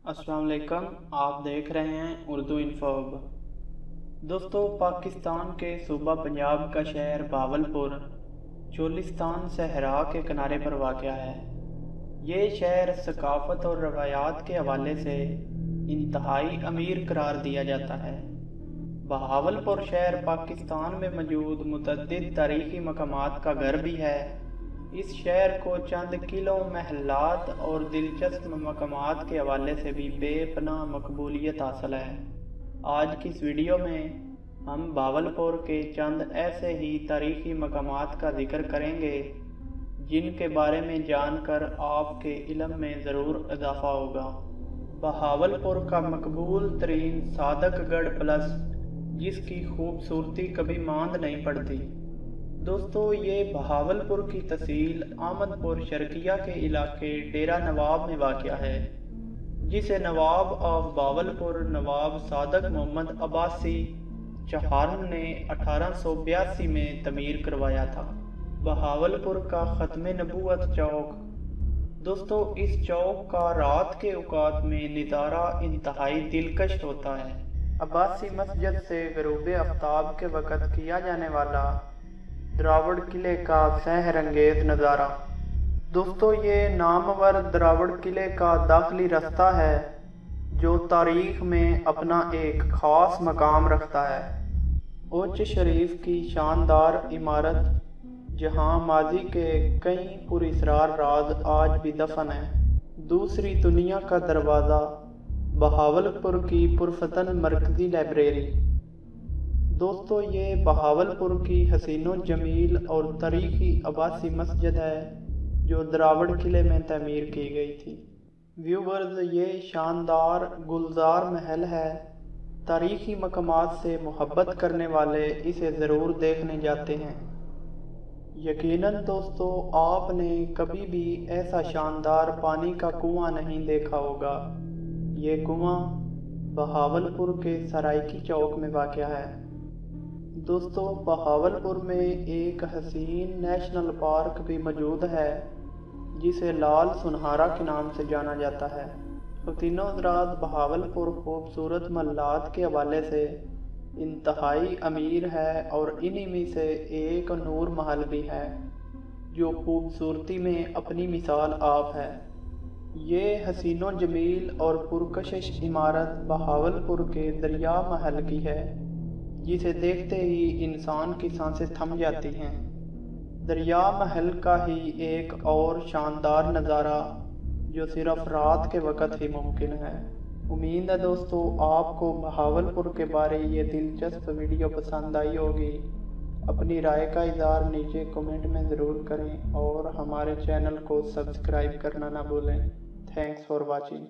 अस्सलाम वालेकुम। आप देख रहे हैं उर्दू इन्फोब। दोस्तों, पाकिस्तान के सूबा पंजाब का शहर बहावलपुर चोलिस्तान सहरा के किनारे पर वाक़या है। ये शहर सकाफ़त और रवायात के हवाले से इंतहाई अमीर करार दिया जाता है। बहावलपुर शहर पाकिस्तान में मौजूद मुतअद्दिद तारीख़ी मकामात का घर भी है। इस शहर को चंद किलों, महलात और दिलचस्प मकामात के हवाले से भी बेपनाह मकबूलियत हासिल है। आज की इस वीडियो में हम बहावलपुर के चंद ऐसे ही तारीख़ी मकामात का जिक्र करेंगे जिनके बारे में जानकर आपके इल्म में ज़रूर इजाफ़ा होगा। बहावलपुर का मकबूल तरीन सादकगढ़ प्लस, जिसकी खूबसूरती कभी मांद नहीं पड़ती। दोस्तों, ये बहावलपुर की तहसील आमदपुर शर्किया के इलाके डेरा नवाब में वाक़या है, जिसे नवाब ऑफ बहावलपुर नवाब सादक मोहम्मद अब्बासी चहार्म ने 1882 में तमीर करवाया था। बहावलपुर का ख़त्म नबूवत चौक। दोस्तों, इस चौक का रात के औकात में नज़ारा इंतहाई दिलकश होता है। अब्बासी मस्जिद से ग़ुरूब आफ्ताब के वक़्त किया जाने वाला द्रावड़ किले का सहरंगेज़ नज़ारा। दोस्तों, ये नामवर द्रावड़ किले का दाखिली रास्ता है जो तारीख़ में अपना एक ख़ास मकाम रखता है। उच्च शरीफ की शानदार इमारत, जहाँ माजी के कई पुरअसरार राज आज भी दफन हैं। दूसरी दुनिया का दरवाज़ा, बहावलपुर की पुरफतन मरकज़ी लाइब्रेरी। दोस्तों, ये बहावलपुर की हसीनो जमील और तारीख़ी अब्बासी मस्जिद है जो द्रावड़ किले में तमीर की गई थी। व्यूवर्स, ये शानदार गुलजार महल है। तारीख़ी मकामात से मोहब्बत करने वाले इसे ज़रूर देखने जाते हैं। यकीनन दोस्तों, आपने कभी भी ऐसा शानदार पानी का कुआं नहीं देखा होगा। ये कुआं बहावलपुर के सराइकी चौक में वाक़या है। दोस्तों, बहावलपुर में एक हसीन नेशनल पार्क भी मौजूद है जिसे लाल सुनहरा के नाम से जाना जाता है। तीनों हज़रात, बहावलपुर खूबसूरत महलात के हवाले से इंतहाई अमीर है और इन्हीं में से एक नूर महल भी है जो खूबसूरती में अपनी मिसाल आप है। ये हसीनो जमील और पुरकशिश इमारत बहावलपुर के दरिया महल की है, जिसे देखते ही इंसान की सांसें थम जाती हैं। दरिया महल का ही एक और शानदार नज़ारा जो सिर्फ रात के वक़्त ही मुमकिन है। उम्मीद है दोस्तों, आपको बहावलपुर के बारे ये दिलचस्प वीडियो पसंद आई होगी। अपनी राय का इज़हार नीचे कमेंट में ज़रूर करें और हमारे चैनल को सब्सक्राइब करना ना भूलें। Thanks for watching.